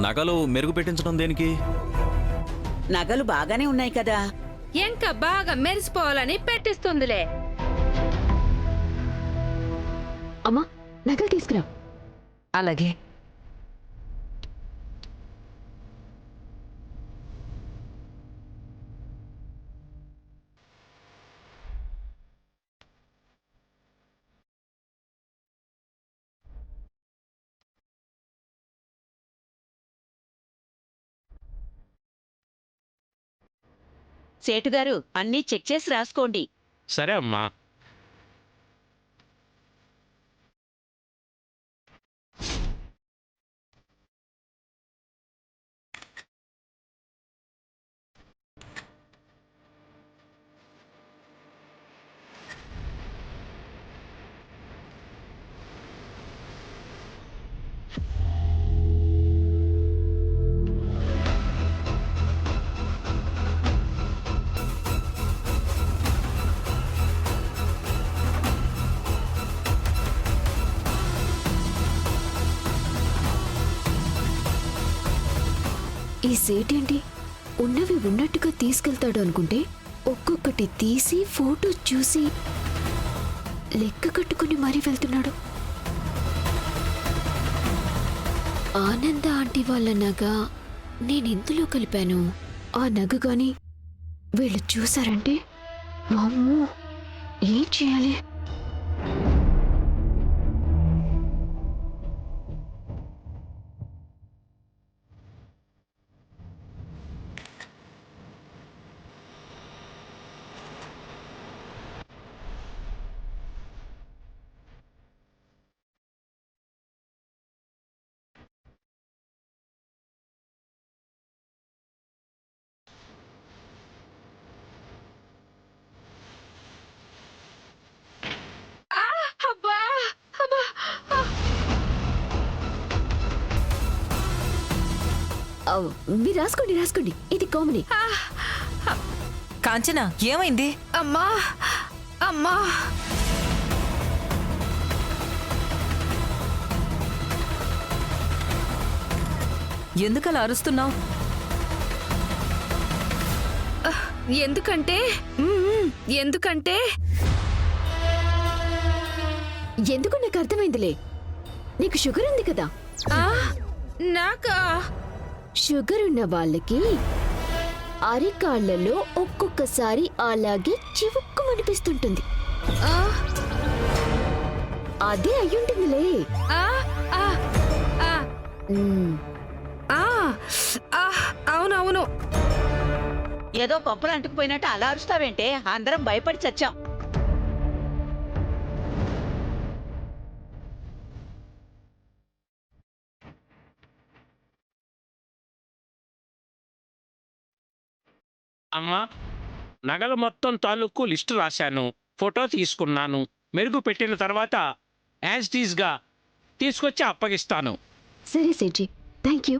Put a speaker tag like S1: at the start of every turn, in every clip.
S1: నగలు మెరుగు పెట్టించడం దేనికి?
S2: నగలు బాగానే ఉన్నాయి కదా.
S3: ఇంకా బాగా మెరిసిపోవాలని పెట్టిస్తుందిలే.
S4: అమ్మా, నగలు తీసుకురా.
S5: అలాగే.
S2: సేటుగారు అన్నీ చెక్ చేసి రాసుకోండి.
S6: సరే అమ్మా.
S4: ఈ సేటేంటి ఉన్నవి ఉన్నట్టుగా తీసుకెళ్తాడు అనుకుంటే ఒక్కొక్కటి తీసి ఫోటో చూసి లెక్క కట్టుకుని మరీ వెళ్తున్నాడు. ఆనంద ఆంటీ వాళ్ళ నగ నేనెందులో కలిపాను? ఆ నగ గాని వీళ్ళు చూసారంటే వామ్మో, ఏం చేయాలి?
S3: అబ్బా, అబ్బా,
S4: మీరు రాసుకోండి రాసుకోండి, ఇది కామనే.
S5: కాంచన, ఏమైంది?
S3: అమ్మా, అమ్మా.
S5: ఎందుకలా అరుస్తున్నావు?
S3: ఎందుకంటే ఎందుకంటే
S4: ఎందుకు నాకు అర్థమైందిలే. నీకు షుగర్ ఉంది కదా.
S3: నాకా?
S4: షుగర్ ఉన్న వాళ్ళకి అరికాళ్లలో ఒక్కొక్కసారి అలాగే చివుక్కుమనిపిస్తుంటుంది. అదే అయ్యుంటుందిలే.
S3: అవునవును.
S2: ఏదో పప్పులు అంటుకుపోయినట్టు అలా అరుస్తావేంటే? అందరం భయపడి చచ్చాం.
S6: అమ్మా, నగలు మొత్తం తాలూకు లిస్టు రాశాను, ఫోటో తీసుకున్నాను. మెరుగు పెట్టిన తర్వాత యాజ్ టీజ్గా తీసుకొచ్చి అప్పగిస్తాను.
S4: సరే Sethi, thank you.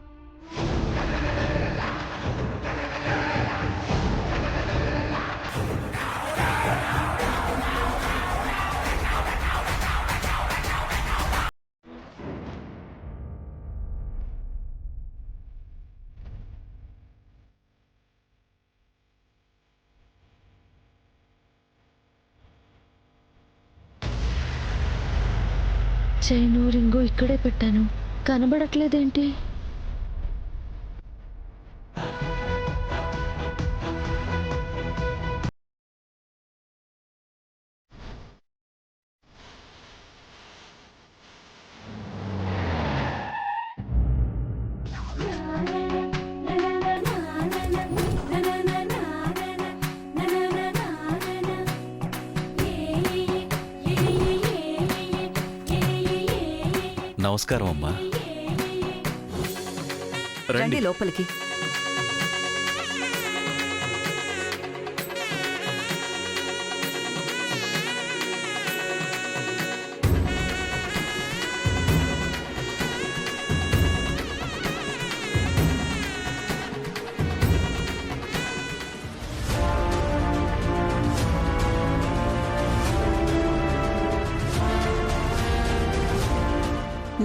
S4: Chain ring ఇక్కడే పెట్టాను, కనబడట్లేదేంటి?
S1: నమస్కారం అమ్మా.
S5: రండి లోపలికి.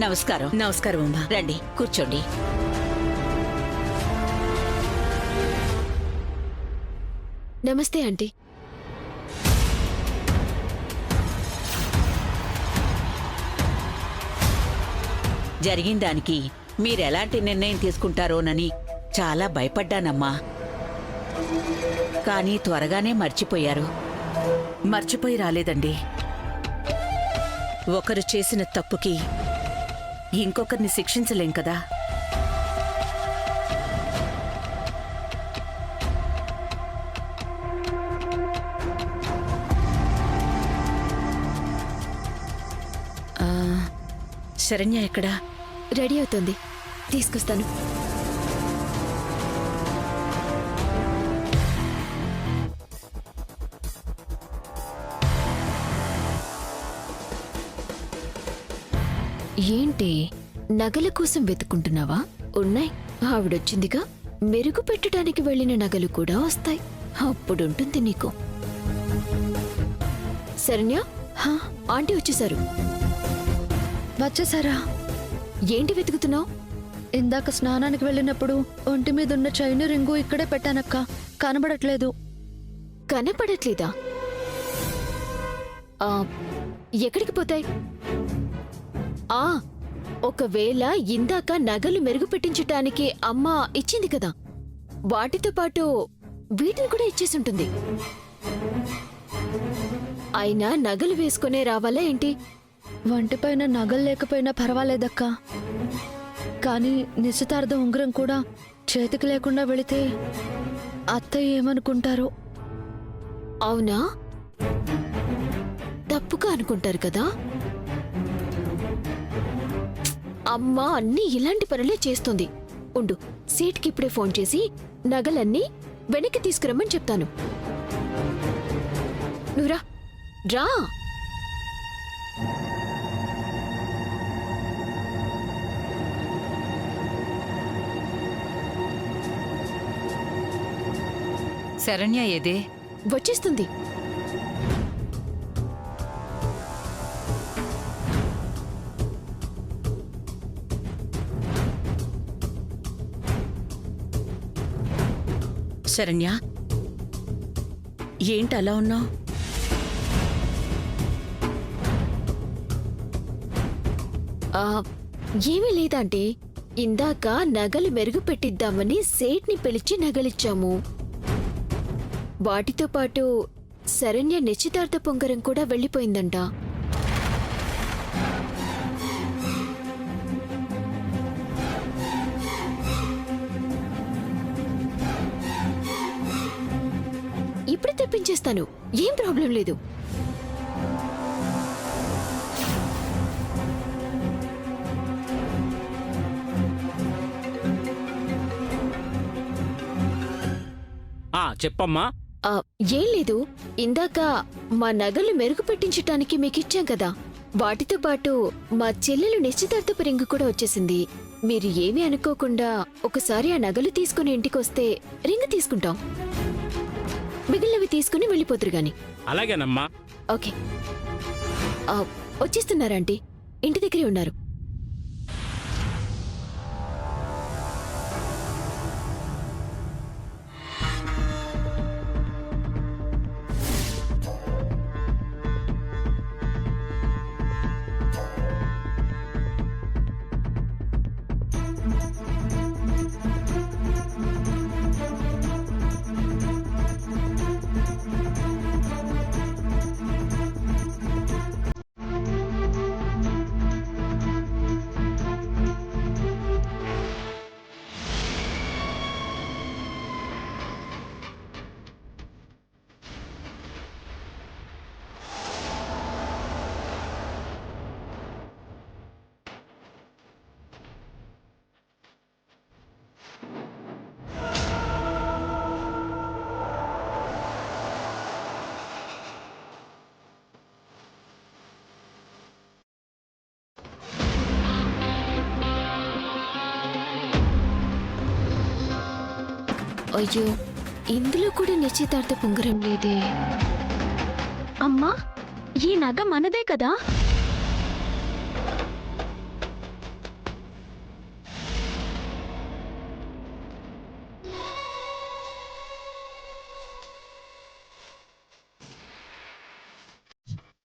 S2: నమస్కారం.
S5: నమస్కారం అమ్మా.
S2: రండి, కూర్చోండి.
S4: నమస్తే ఆంటీ.
S2: జరిగిన దానికి మీరెలాంటి నిర్ణయం తీసుకుంటారోనని చాలా భయపడ్డానమ్మా. కానీ త్వరగానే మర్చిపోయారు.
S5: మర్చిపోయి రాలేదండి. ఒకరు చేసిన తప్పుకి ఇంకొకరిని శిక్షించలేం కదా. శరణ్య ఎక్కడా?
S4: రెడీ అవుతుంది, తీసుకొస్తాను. ఏంటి, నగల కోసం వెతుకుంటున్నావా? ఉన్నాయి, ఆవిడొచ్చిందిగా. మెరుగు పెట్టడానికి వెళ్ళిన నగలు కూడా వస్తాయి. అప్పుడుంటుంది నీకు. శరణ్య, ఆంటీ వచ్చేసారు.
S3: వచ్చేసారా?
S4: ఏంటి వెతుకుతున్నావు?
S3: ఇందాక స్నానానికి వెళ్ళినప్పుడు ఒంటి మీద ఉన్న చైను రింగు ఇక్కడే పెట్టానక్క, కనబడట్లేదు.
S4: కనపడట్లేదా? ఎక్కడికి పోతాయి? ఒకవేళ ఇందాక నగలు మెరుగు పెట్టించటానికి అమ్మ ఇచ్చింది కదా, వాటితో పాటు వీటిని కూడా ఇచ్చేసుంటుంది. అయినా నగలు వేసుకునే రావాలా ఏంటి?
S3: వంటిపైన నగలు లేకపోయినా పర్వాలేదక్కా, కానీ నిశ్చితార్థం ఉంగరం కూడా చేతికి లేకుండా వెళితే అత్తయ్య ఏమనుకుంటారో.
S4: అవునా? తప్పుగా అనుకుంటారు కదా. అమ్మ అన్నీ ఇలాంటి పనులే చేస్తుంది. ఉండు, సీట్కి ఇప్పుడే ఫోన్ చేసి నగలన్నీ వెనక్కి తీసుకురమ్మని చెప్తాను. నువ్వురా, రా.
S5: శరణ్య ఏదే?
S4: వచ్చేస్తుంది.
S2: శరణ్య, ఏంటి అలా ఉన్నావు?
S4: ఏమీ లేదంటే, ఇందాక నగలు మెరుగు పెట్టిద్దామని సేట్ని పిలిచి నగలిచ్చాము. వాటితో పాటు శరణ్య నిశ్చితార్థ పొంగరం కూడా వెళ్ళిపోయిందంట. ఇప్పుడే తెప్పించేస్తాను, ఏం ప్రాబ్లం లేదు.
S6: చెప్పమ్మా.
S4: ఏం లేదు, ఇందాక మా నగలు మెరుగు పెట్టించటానికి మీకిచ్చాం కదా, వాటితో పాటు మా చెల్లెలు నిశ్చితార్థపు రింగు కూడా వచ్చేసింది. మీరు ఏమీ అనుకోకుండా ఒకసారి ఆ నగలు తీసుకుని ఇంటికొస్తే రింగు తీసుకుంటాం. మిగిలినవి తీసుకుని వెళ్ళిపోతురు గాని.
S6: అలాగేనమ్మా.
S4: ఓకే, వచ్చేస్తున్నారంటీ, ఇంటి దగ్గరే ఉన్నారు. అయ్యో, ఇందులో కూడా నిశ్చితార్థ పొంగరం లేదే. అమ్మా, ఈ నగ మనదే కదా?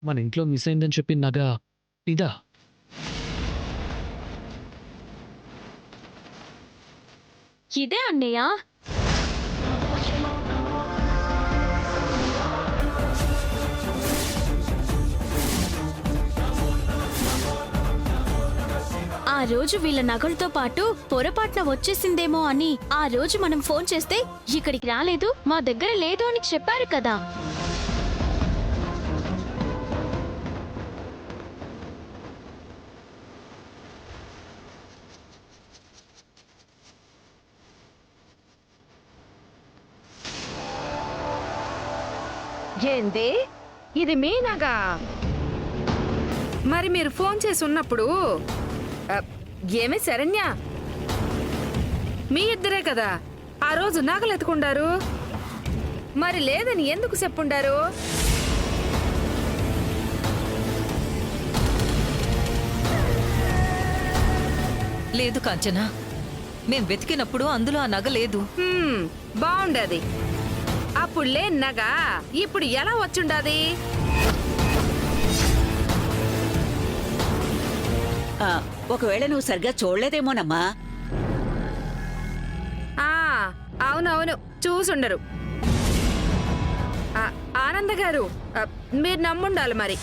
S7: మన ఇంట్లో మిస్ అయిందని చెప్పి నగ ఇదా?
S4: ఇదే అన్నయ్య. ఆ రోజు వీళ్ళ నగలతో పాటు పొరపాటున వచ్చేసిందేమో అని ఆ రోజు మనం ఫోన్ చేస్తే ఇక్కడికి రాలేదు, మా దగ్గర లేదు అని చెప్పారు కదా.
S8: ఏంది ఇది మీ నగా? మరి మీరు ఫోన్ చేసి ఉన్నప్పుడు ఏమే శరణ్య, మీ ఇద్దరే కదా ఆ రోజు నగలు ఎత్తుకుండారు, మరి లేదని ఎందుకు చెప్పుండారు?
S9: లేదు కాంచనా, మేం వెతికినప్పుడు అందులో ఆ నగ లేదు.
S8: బాగుండది. అప్పుడు లేని నగ ఇప్పుడు ఎలా వచ్చుండాది?
S2: ఒకవేళ నువ్వు సరిగ్గా చూడలేదేమోనమ్మా.
S8: అవునవును, చూసుండరు. ఆనంద గారు, మీరు నమ్ముండాలి మరి.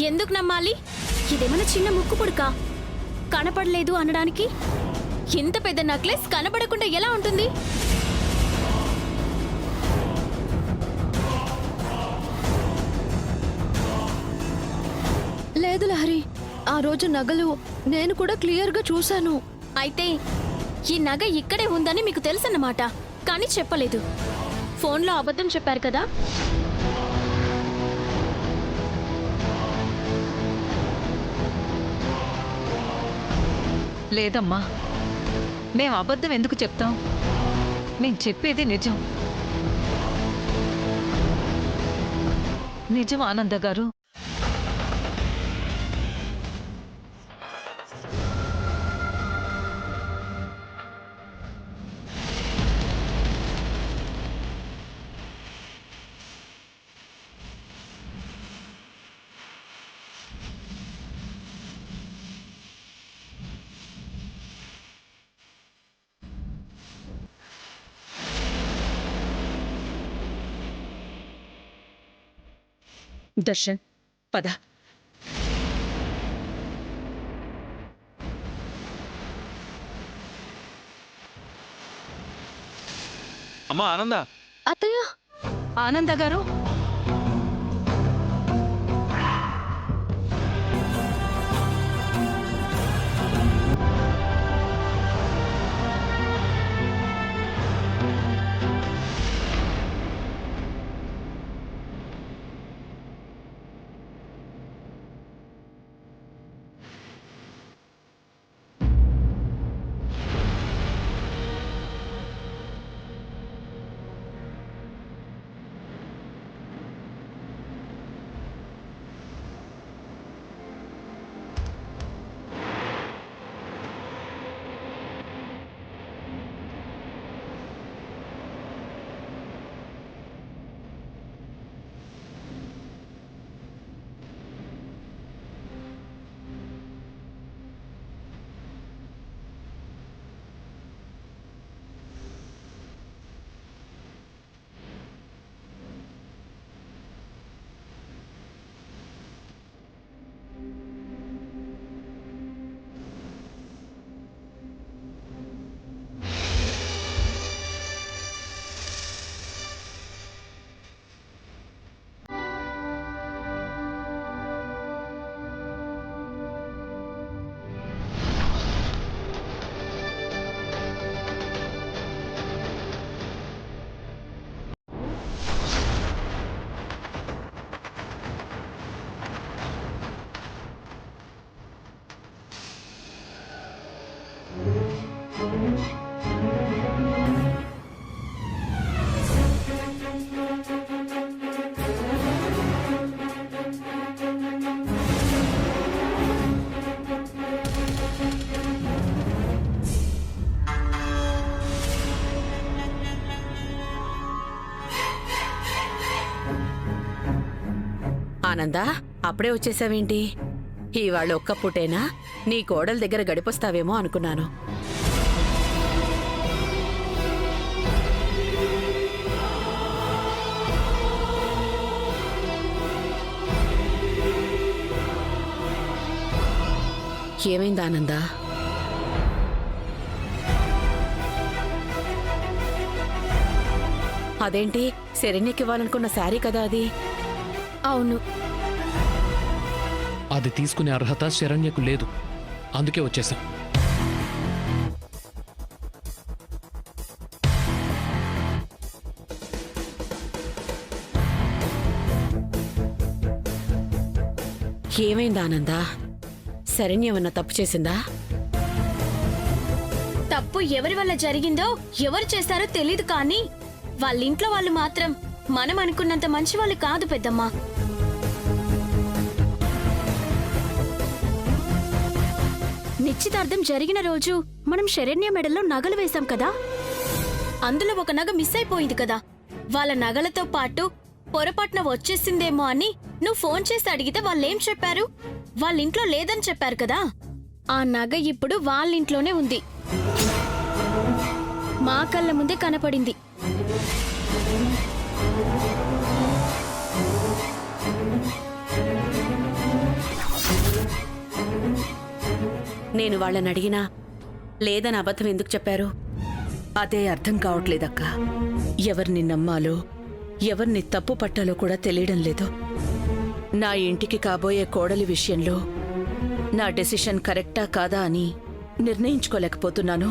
S4: ఎందుకు నమ్మాలి? ఇదేమైనా చిన్న ముక్కు పుడక? కనపడలేదు అనడానికి ఇంత పెద్ద నెక్లెస్ కనపడకుండా ఎలా ఉంటుంది?
S3: లేదు లహరి, ఆ రోజు నగలు నేను కూడా క్లియర్గా చూశాను.
S4: అయితే ఈ నగ ఇక్కడే ఉందని మీకు తెలుసన్నమాట, కానీ చెప్పలేదు. ఫోన్లో అబద్ధం చెప్పారు కదా.
S9: లేదమ్మా, మేం అబద్ధం ఎందుకు చెప్తాం? మేం చెప్పేది నిజం. నిజం ఆనంద గారు.
S5: దర్శన్, పద.
S1: అమ్మా ఆనంద.
S3: అత్తయ్య,
S9: ఆనంద గారు,
S10: ఆనందా, అప్పుడే వచ్చేసావేంటి? ఇవాళ ఒక్క పూటేనా? నీ కోడల దగ్గర గడిపొస్తావేమో అనుకున్నాను. ఏమైంది ఆనందా? అదేంటి, శరణ్యకివ్వాలనుకున్న శారీ కదా అది?
S4: అవును.
S7: అది తీసుకునే అర్హత శరణ్యకు లేదు, అందుకే వచ్చేసాం.
S10: ఏమైంది ఆనందా? శరణ్య ఏమన్నా తప్పు చేసిందా?
S4: తప్పు ఎవరి వల్ల జరిగిందో ఎవరు చేస్తారో తెలీదు, కానీ వాళ్ళింట్లో వాళ్ళు మాత్రం మనం అనుకున్నంత మంచి వాళ్ళు కాదు పెద్దమ్మా. నిశ్చితార్థం జరిగిన రోజు మనం శరణ్య మెడలో నగలు వేశాం కదా, అందులో ఒక నగ మిస్ అయిపోయింది కదా. వాళ్ళ నగలతో పాటు పొరపాటున వచ్చేసిందేమో అని నువ్వు ఫోన్ చేసి అడిగితే వాళ్ళేం చెప్పారు? వాళ్ళింట్లో లేదని చెప్పారు కదా. ఆ నగ ఇప్పుడు వాళ్ళింట్లోనే ఉంది, మా కళ్ళ ముందే కనపడింది.
S10: నేను వాళ్ళని అడిగినా లేదని అబద్ధం ఎందుకు చెప్పారు?
S5: అదే అర్థం కావట్లేదక్కా.
S10: ఎవరిని నమ్మాలో ఎవరిని తప్పు పట్టాలో కూడా తెలియడం లేదు.
S5: నా ఇంటికి కాబోయే కోడలి విషయంలో నా డెసిషన్ కరెక్టా కాదా అని నిర్ణయించుకోలేకపోతున్నాను.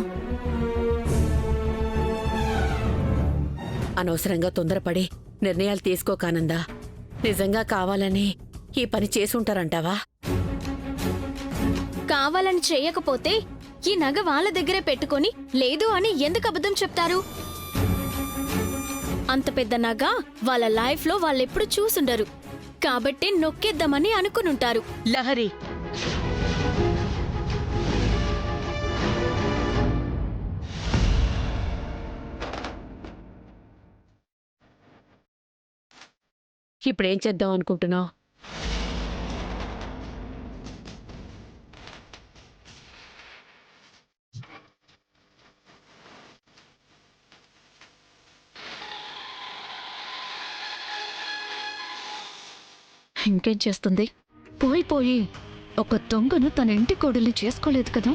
S10: అనవసరంగా తొందరపడి నిర్ణయాలు తీసుకోకానందా. నిజంగా కావాలని ఈ పని చేసుంటారంటావా?
S4: కావాలని చేయకపోతే ఈ నగ వాళ్ళ దగ్గరే పెట్టుకొని లేదు అని ఎందుకు అబద్ధం చెప్తారు? అంత పెద్ద నగ వాళ్ళ లైఫ్ లో వాళ్ళెప్పుడు చూసుండరు, కాబట్టి నొక్కేద్దామని అనుకునుంటారు.
S2: లహరి,
S10: ఇప్పుడేం చేద్దాం అనుకుంటున్నావు?
S3: ఇంకేం చేస్తుంది? పోయి ఒక దొంగను తన ఇంటి కోడల్ని చేసుకోలేదు కదా.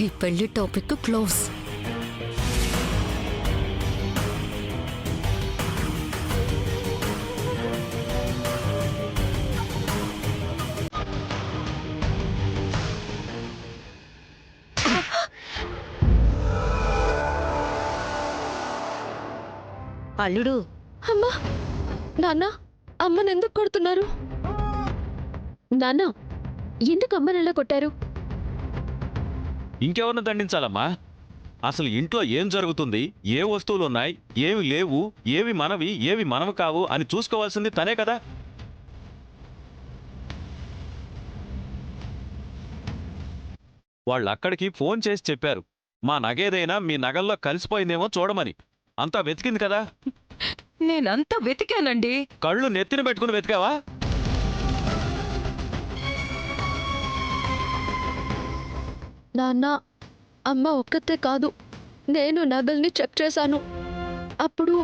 S3: ఈ పెళ్లి టాపిక్ క్లోజ్.
S2: అల్లుడు,
S3: అమ్మా, నాన్న, అమ్మని ఎందుకు కొడుతున్నారు? నాన్న, ఎందుకు అమ్మని ఎలా కొట్టారు?
S1: ఇంకెవరిని దండించాలమ్మా? అసలు ఇంట్లో ఏం జరుగుతుంది, ఏ వస్తువులున్నాయి, ఏమి లేవు, ఏవి మనవి ఏవి మనవి కావు అని చూసుకోవాల్సింది తనే కదా. వాళ్ళు అక్కడికి ఫోన్ చేసి చెప్పారు, మా నగేదైనా మీ నగల్లో కలిసిపోయిందేమో చూడమని. అంతా వెతికింది కదా.
S9: నేనంతా వెతికానండి.
S1: కళ్ళు నెత్తిన పెట్టుకుని వెతికావా?
S3: నాన్న, అమ్మ ఒక్కతే కాదు, నేను నగల్ని చెక్ చేశాను. అప్పుడు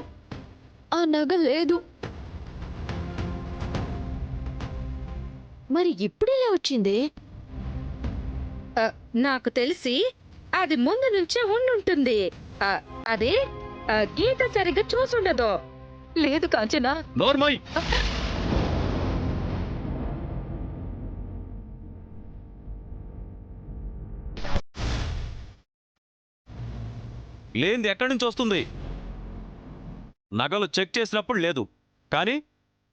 S3: ఆ నగ లేదు. మరి ఇప్పుడేలా వచ్చింది?
S8: నాకు తెలిసి అది ముందు నుంచే ఉండుంటుంది. అదే గీత సరిగ్గా చూసుండదు.
S9: లేదు కాంచనా.
S1: నోర్మోయ్. లేనిది ఎక్కడి నుంచి వస్తుంది? నగలు చెక్ చేసినప్పుడు లేదు, కానీ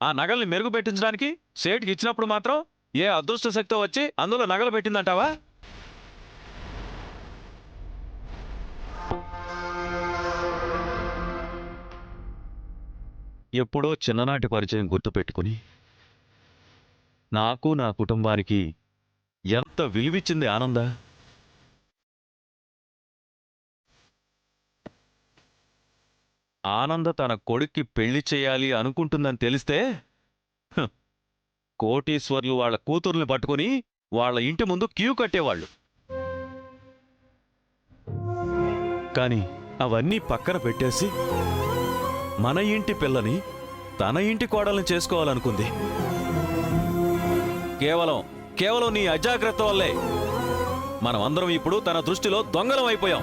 S1: ఆ నగల్ని మెరుగు పెట్టించడానికి సేట్కి ఇచ్చినప్పుడు మాత్రం ఏ అదృష్ట శక్తో వచ్చి అందులో నగలు పెట్టిందంటావా? ఎప్పుడో చిన్ననాటి పరిచయం గుర్తుపెట్టుకుని నాకు నా కుటుంబానికి ఎంత విలువిచ్చింది ఆనంద. ఆనంద తన కొడుక్కి పెళ్లి చేయాలి అనుకుంటుందని తెలిస్తే కోటీశ్వర్లు వాళ్ళ కూతుర్ని పట్టుకుని వాళ్ళ ఇంటి ముందు క్యూ కట్టేవాళ్ళు. కానీ అవన్నీ పక్కన పెట్టేసి మన ఇంటి పిల్లని తన ఇంటి కోడల్ని చేసుకోవాలనుకుంది. కేవలం నీ అజాగ్రత్త వల్లే మనం అందరం ఇప్పుడు తన దృష్టిలో దొంగలం అయిపోయాం.